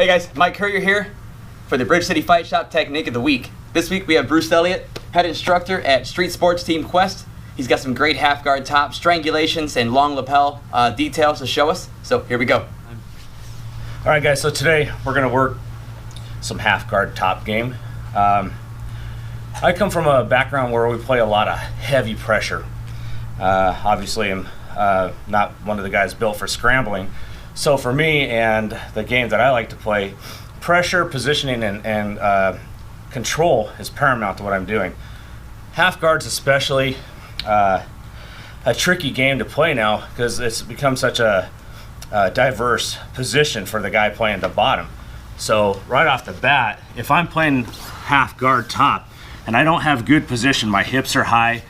Hey guys, Mike Courier here for the Bridge City Fight Shop Technique of the Week. This week we have Bruce Elliot, head instructor at Street Sports Team Quest. He's got some great half guard top strangulations and long lapel details to show us. So here we go. All right guys, so today we're gonna work some half guard top game. I come from a background where we play a lot of heavy pressure. Obviously I'm not one of the guys built for scrambling. So for me and the game that I like to play, pressure, positioning, and control is paramount to what I'm doing. Half guards especially a tricky game to play now because it's become such a diverse position for the guy playing the bottom. So right off the bat, if I'm playing half guard top and I don't have good position, my hips are high,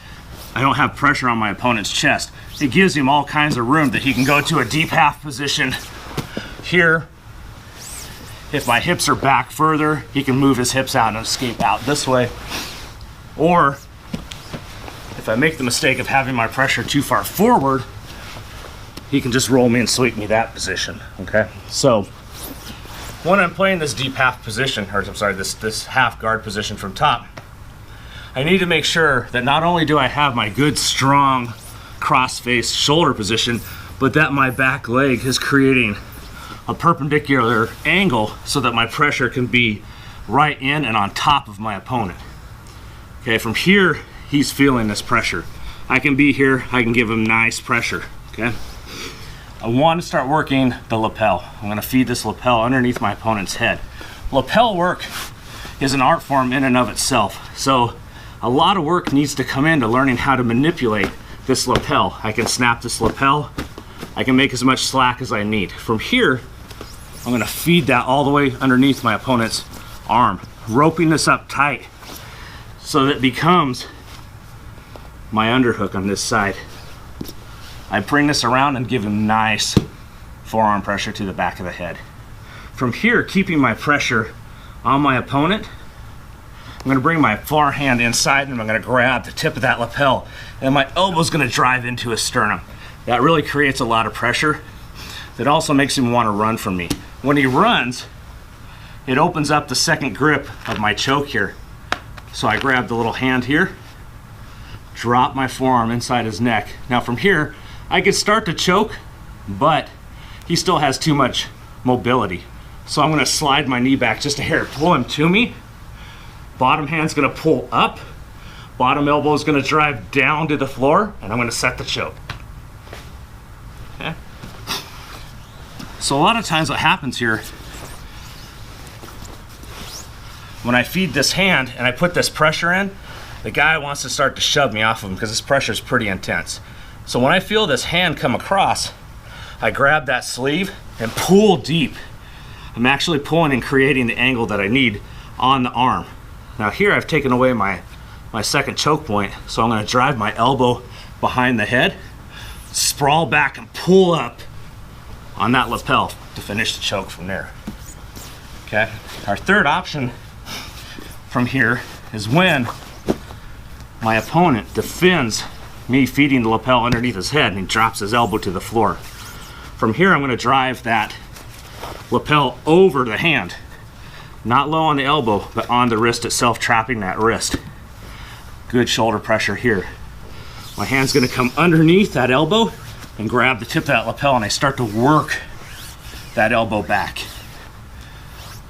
I don't have pressure on my opponent's chest, it gives him all kinds of room that he can go to a deep half position here. If my hips are back further, he can move his hips out and escape out this way. Or if I make the mistake of having my pressure too far forward, he can just roll me and sweep me that position, okay? So when I'm playing this deep half position, or I'm sorry, this half guard position from top, I need to make sure that not only do I have my good strong cross-face shoulder position, but that my back leg is creating a perpendicular angle so that my pressure can be right in and on top of my opponent. Okay, from here, he's feeling this pressure. I can be here, I can give him nice pressure, okay? I want to start working the lapel. I'm gonna feed this lapel underneath my opponent's head. Lapel work is an art form in and of itself. So a lot of work needs to come into learning how to manipulate this lapel. I can snap this lapel. I can make as much slack as I need. From here, I'm gonna feed that all the way underneath my opponent's arm, roping this up tight so that it becomes my underhook on this side. I bring this around and give him nice forearm pressure to the back of the head. From here, keeping my pressure on my opponent, I'm gonna bring my far hand inside and I'm gonna grab the tip of that lapel and my elbow's gonna drive into his sternum. That really creates a lot of pressure. That also makes him wanna run from me. When he runs, it opens up the second grip of my choke here. So I grab the little hand here, drop my forearm inside his neck. Now from here, I could start to choke, but he still has too much mobility. So I'm gonna slide my knee back just a hair, pull him to me. Bottom hand's gonna pull up, bottom elbow's gonna drive down to the floor, and I'm gonna set the choke. Okay? So a lot of times what happens here, when I feed this hand and I put this pressure in, the guy wants to start to shove me off of him because this pressure is pretty intense. So when I feel this hand come across, I grab that sleeve and pull deep. I'm actually pulling and creating the angle that I need on the arm. Now here I've taken away my second choke point, so I'm gonna drive my elbow behind the head, sprawl back and pull up on that lapel to finish the choke from there. Okay, our third option from here is when my opponent defends me feeding the lapel underneath his head and he drops his elbow to the floor. From here I'm gonna drive that lapel over the hand. Not low on the elbow, but on the wrist itself, trapping that wrist. Good shoulder pressure here. My hand's gonna come underneath that elbow and grab the tip of that lapel and I start to work that elbow back.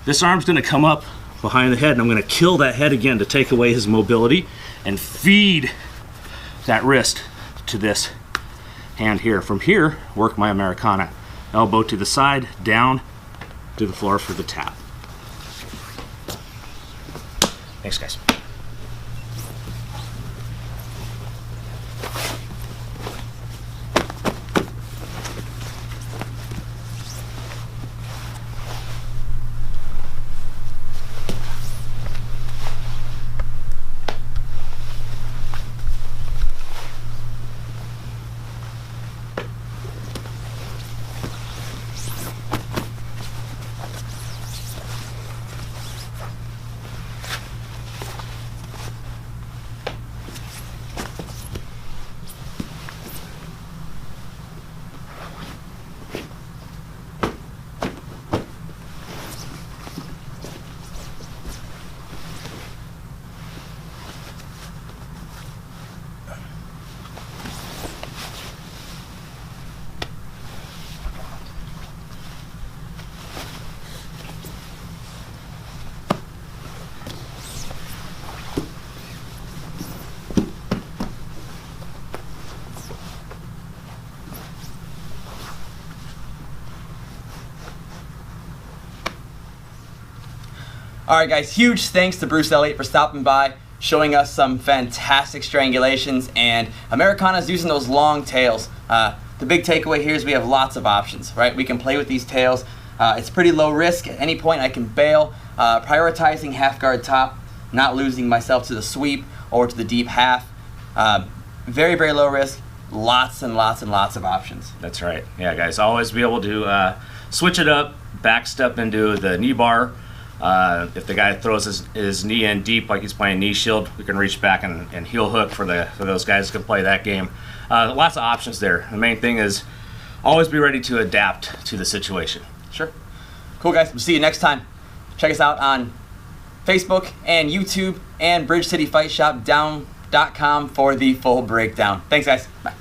This arm's gonna come up behind the head and I'm gonna kill that head again to take away his mobility and feed that wrist to this hand here. From here, work my Americana. Elbow to the side, down to the floor for the tap. Thanks, guys. All right, guys, huge thanks to Bruce Elliot for stopping by, showing us some fantastic strangulations, and Americana's using those long tails. The big takeaway here is we have lots of options, right? We can play with these tails. It's pretty low risk. At any point I can bail, prioritizing half guard top, not losing myself to the sweep or to the deep half. Very, very low risk. Lots and lots and lots of options. That's right. Yeah, guys, always be able to switch it up, back step into the knee bar. If the guy throws his knee in deep like he's playing knee shield, we can reach back and heel hook for those guys who can play that game. Lots of options there. The main thing is always be ready to adapt to the situation. Sure. Cool, guys. We'll see you next time. Check us out on Facebook and YouTube and BridgeCityFightShopDown.com for the full breakdown. Thanks, guys. Bye.